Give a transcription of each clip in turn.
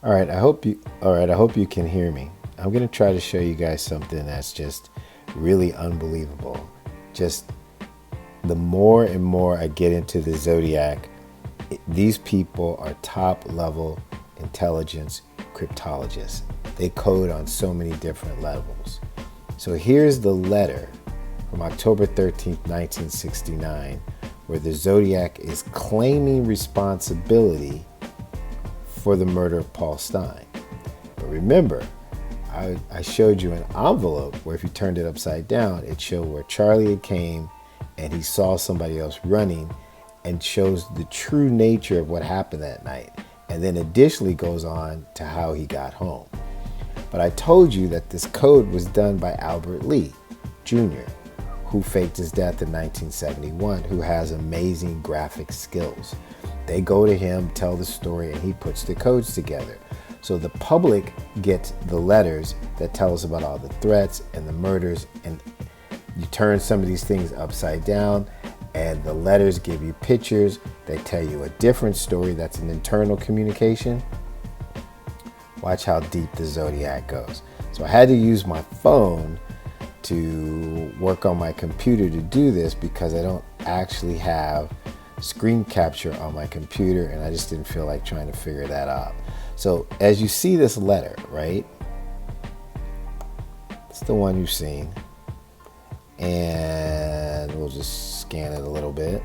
I hope you can hear me. I'm going to try to show you guys something that's just really unbelievable. Just the more and more I get into the Zodiac, these people are top level intelligence cryptologists. They code on so many different levels. So here's the letter from October 13th, 1969, where the Zodiac is claiming responsibility for the murder of Paul Stine. But remember, I showed you an envelope where if you turned it upside down, it showed where Charlie had came and he saw somebody else running, and shows the true nature of what happened that night. And then additionally goes on to how he got home. But I told you that this code was done by Albert Lee Jr., who faked his death in 1971, who has amazing graphic skills. They go to him, tell the story, and he puts the codes together. So the public gets the letters that tell us about all the threats and the murders, and you turn some of these things upside down, and the letters give you pictures. They tell you a different story. That's an internal communication. Watch how deep the Zodiac goes. So I had to use my phone to work on my computer to do this because I don't actually have screen capture on my computer, and I just didn't feel like trying to figure that out. So as you see this letter, right? It's the one you've seen. And we'll just scan it a little bit.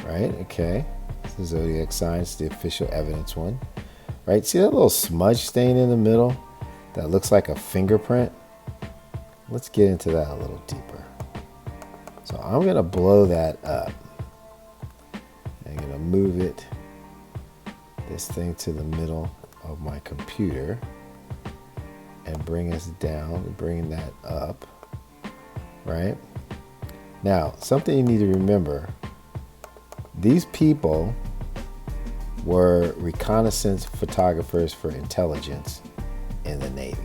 Right, okay. It's the Zodiac sign, it's the official evidence one. Right, see that little smudge stain in the middle that looks like a fingerprint? Let's get into that a little deeper. So I'm gonna blow that up. I'm gonna move this thing to the middle of my computer and bring us down, bring that up, right? Now, something you need to remember, these people were reconnaissance photographers for intelligence in the Navy.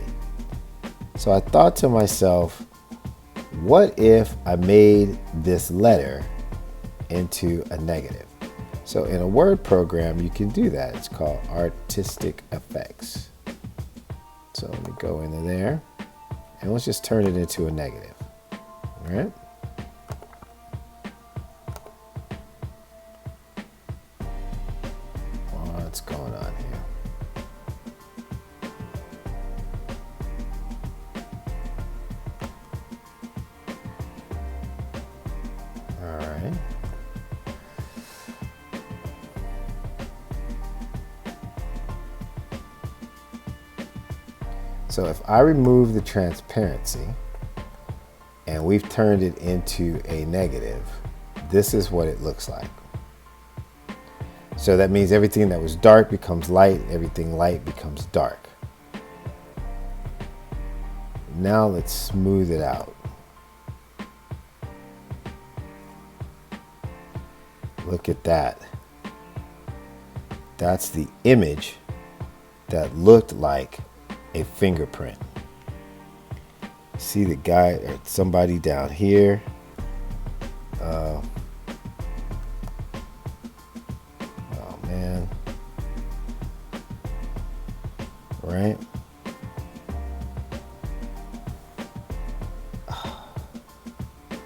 So I thought to myself, what if I made this letter into a negative? So in a word program, you can do that. It's called artistic effects. So let me go into there, and let's just turn it into a negative. All right. What's going on here? All right. So if I remove the transparency and we've turned it into a negative, this is what it looks like. So that means everything that was dark becomes light, everything light becomes dark. Now let's smooth it out. Look at that. That's the image that looked like a fingerprint. See the guy or somebody down here. Oh man. Right?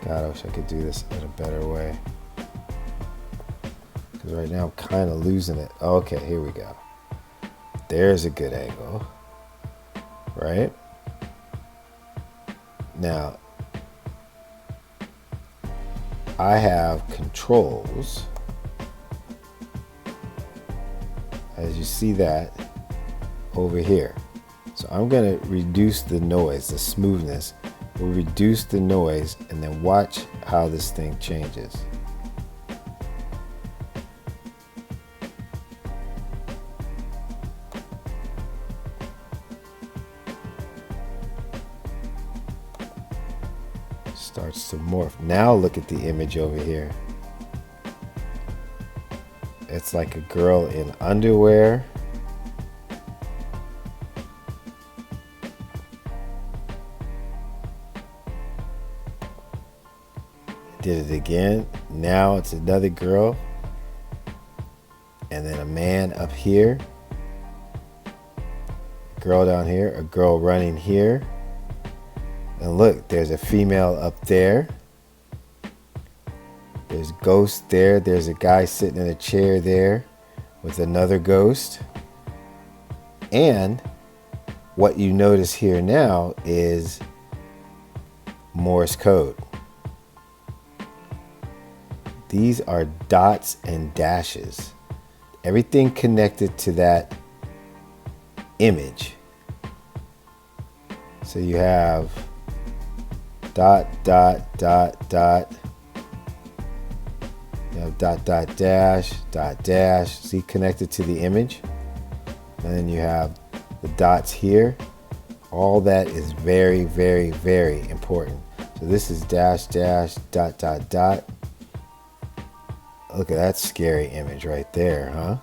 God, I wish I could do this in a better way. Because right now I'm kind of losing it. Okay, here we go. There's a good angle. Right? Now, I have controls. As you see that over here. So I'm going to reduce the noise, the smoothness. We'll reduce the noise and then watch how this thing changes. Starts to morph. Now look at the image over here. It's like a girl in underwear. Did it again. Now it's another girl. And then a man up here. girl down here, a girl running here. And look, there's a female up there. There's ghosts there. There's a guy sitting in a chair there with another ghost. And what you notice here now is Morse code. These are dots and dashes. Everything connected to that image. So you have dot, dot, dot, dot. You have dot, dot, dash, see, connected to the image. And then you have the dots here. All that is very, very, very important. So this is dash, dash, dot, dot, dot. Look at that scary image right there, huh?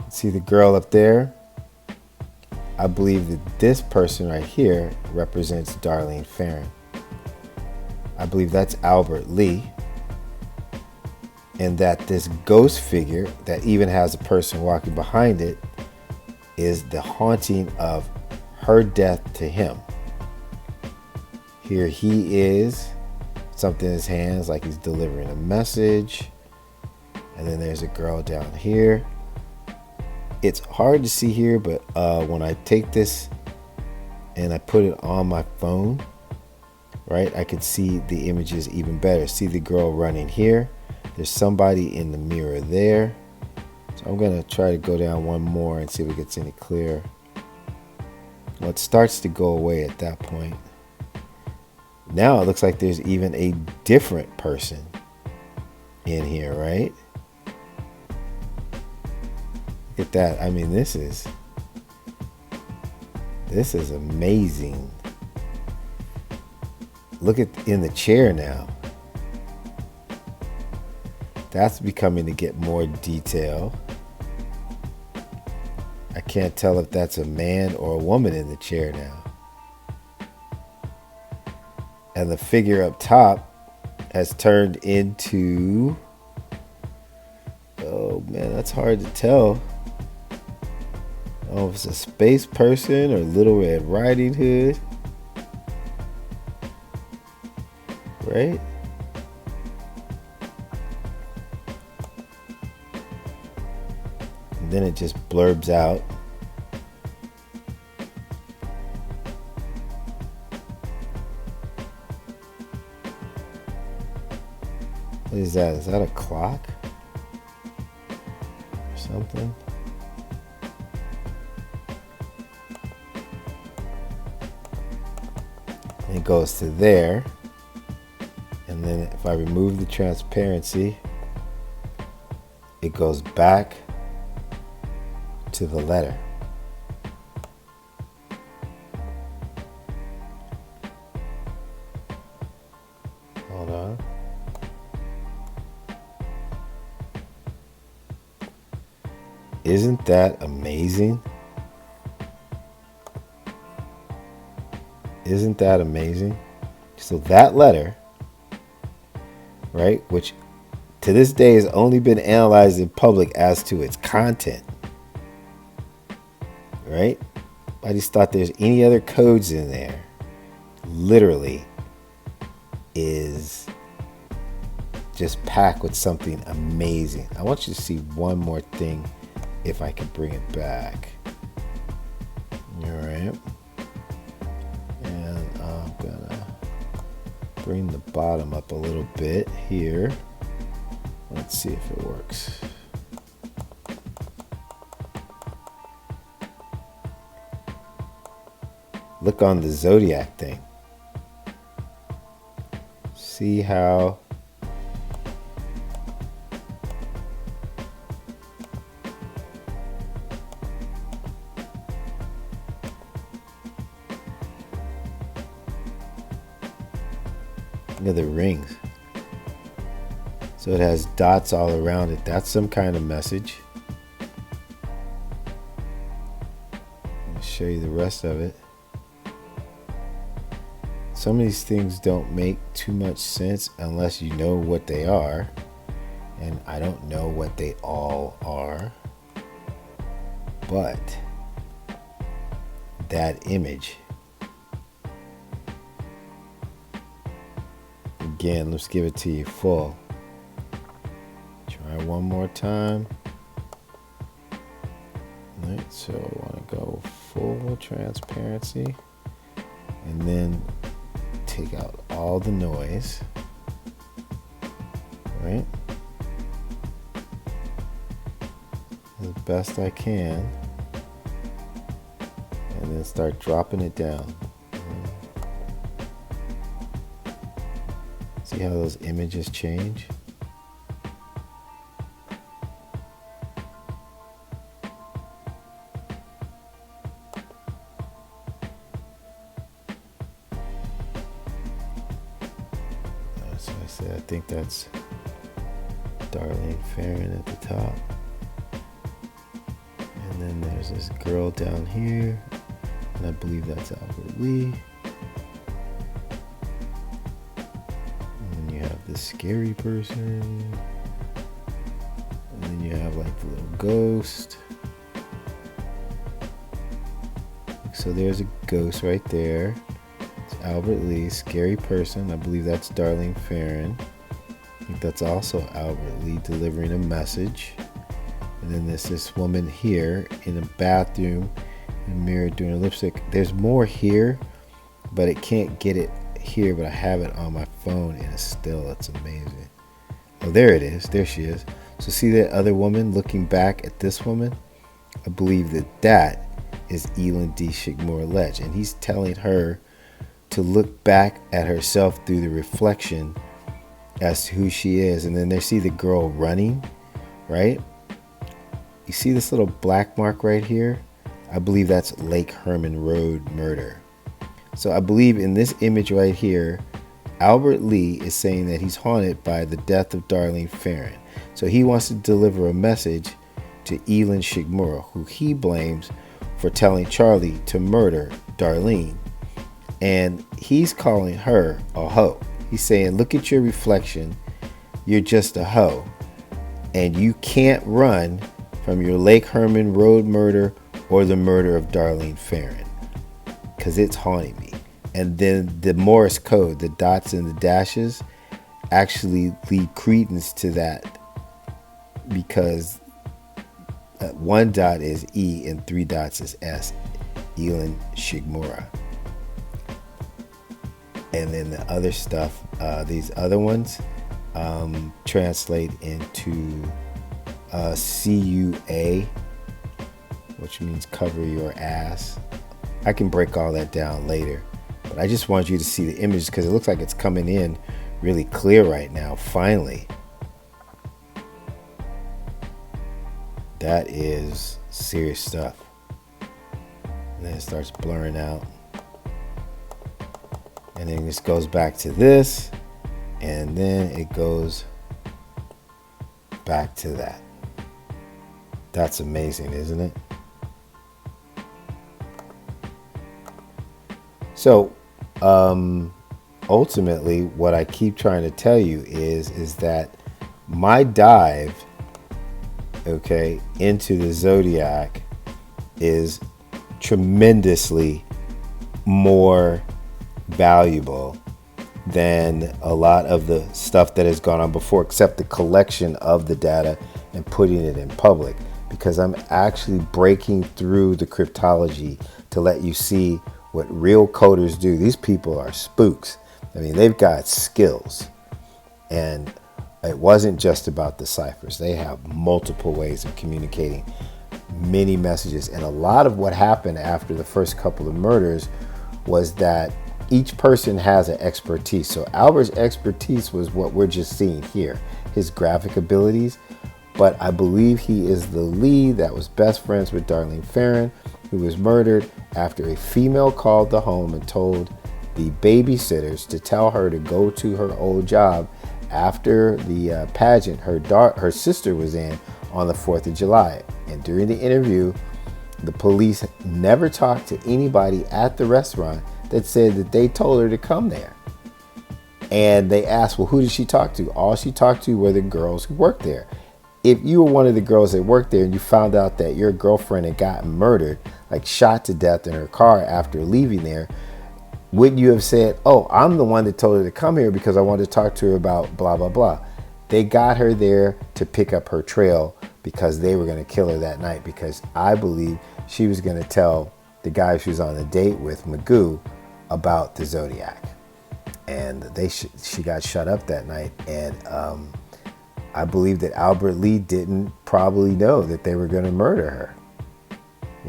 See the girl up there? I believe that this person right here represents Darlene Ferrin. I believe that's Albert Lee. And that this ghost figure that even has a person walking behind it is the haunting of her death to him. Here he is, something in his hands like he's delivering a message. And then there's a girl down here. It's hard to see here, but when I take this and I put it on my phone, right, I can see the images even better. See the girl running here. There's somebody in the mirror there. So I'm going to try to go down one more and see if it gets any clearer. Well, it starts to go away at that point. Now it looks like there's even a different person in here, right? Look at that. I mean, this is amazing. Look at in the chair now. That's becoming to get more detail. I can't tell if that's a man or a woman in the chair now. And the figure up top has turned into, oh man, that's hard to tell. Oh, if it's a space person or Little Red Riding Hood. Right? And then it just blurbs out. What is that? Is that a clock? Or something? And it goes to there. And then if I remove the transparency, it goes back to the letter. Hold on. Isn't that amazing? Isn't that amazing? So that letter, right, which to this day has only been analyzed in public as to its content, right? I just thought there's any other codes in there. Literally is just packed with something amazing. I want you to see one more thing if I can bring it back. All right. And I'm gonna bring the bottom up a little bit here. Let's see if it works. Look on the Zodiac thing. See how look at the rings. So it has dots all around it. That's some kind of message. I'll show you the rest of it. Some of these things don't make too much sense unless you know what they are. And I don't know what they all are. But that image, again, let's give it to you full. Try one more time. All right, so I want to go full transparency and then take out all the noise. Right? As best I can. And then start dropping it down. See how those images change? So I said, I think that's Darlene Ferrin at the top. And then there's this girl down here. And I believe that's Albert Lee. And then you have the scary person. And then you have like the little ghost. So there's a ghost right there. It's Albert Lee, scary person. I believe that's Darlene Ferrin. I think that's also Albert Lee delivering a message. And then there's this woman here in a bathroom in a mirror doing a lipstick. There's more here, but it can't get it here, but I have it on my phone in a still. It's amazing. Oh, there it is. There she is. So see that other woman looking back at this woman? I believe that is Elin D. Shigmore-Lech, and he's telling her to look back at herself through the reflection as to who she is. And then they see the girl running, right? You see this little black mark right here? I believe that's Lake Herman Road murder. So I believe in this image right here, Albert Lee is saying that he's haunted by the death of Darlene Ferrin. So he wants to deliver a message to Elin Shigmore, who he blames for telling Charlie to murder Darlene. And he's calling her a hoe. He's saying, look at your reflection. You're just a hoe. And you can't run from your Lake Herman Road murder or the murder of Darlene Ferrin, because it's haunting me. And then the Morse code, the dots and the dashes, actually lead credence to that, because one dot is E and three dots is S, Elin Shigmore. And then the other stuff, these other ones translate into CUA, which means cover your ass. I can break all that down later, but I just want you to see the images because it looks like it's coming in really clear right now, finally. That is serious stuff. And then it starts blurring out. And then this goes back to this, and then it goes back to that. That's amazing, isn't it? So, ultimately, what I keep trying to tell you is that my dive, okay, into the Zodiac is tremendously more valuable than a lot of the stuff that has gone on before, except the collection of the data and putting it in public, because I'm actually breaking through the cryptology to let you see what real coders do. These people are spooks. I mean, they've got skills, and it wasn't just about the ciphers. They have multiple ways of communicating many messages, and a lot of what happened after the first couple of murders was that each person has an expertise. So Albert's expertise was what we're just seeing here, his graphic abilities. But I believe he is the lead that was best friends with Darlene Ferrin, who was murdered after a female called the home and told the babysitters to tell her to go to her old job after the pageant her sister was in on the 4th of July. And during the interview, the police never talked to anybody at the restaurant that said that they told her to come there. And they asked, well, who did she talk to? All she talked to were the girls who worked there. if you were one of the girls that worked there and you found out that your girlfriend had gotten murdered, like shot to death in her car after leaving there, wouldn't you have said, oh, I'm the one that told her to come here because I wanted to talk to her about blah, blah, blah. They got her there to pick up her trail because they were going to kill her that night, because I believe she was going to tell the guy she was on a date with, Magoo, about the Zodiac. And she got shut up that night. And I believe that Albert Lee didn't probably know that they were going to murder her.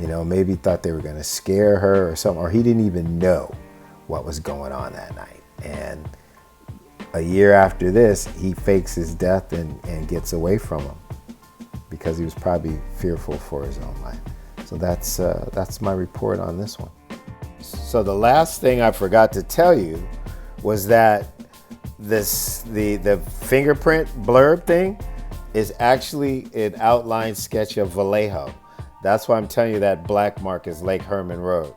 You know, maybe thought they were going to scare her or something, or he didn't even know what was going on that night. And a year after this, he fakes his death and gets away from him because he was probably fearful for his own life. So that's my report on this one. So the last thing I forgot to tell you was that the fingerprint blurb thing is actually an outline sketch of Vallejo. That's why I'm telling you that black mark is Lake Herman Road.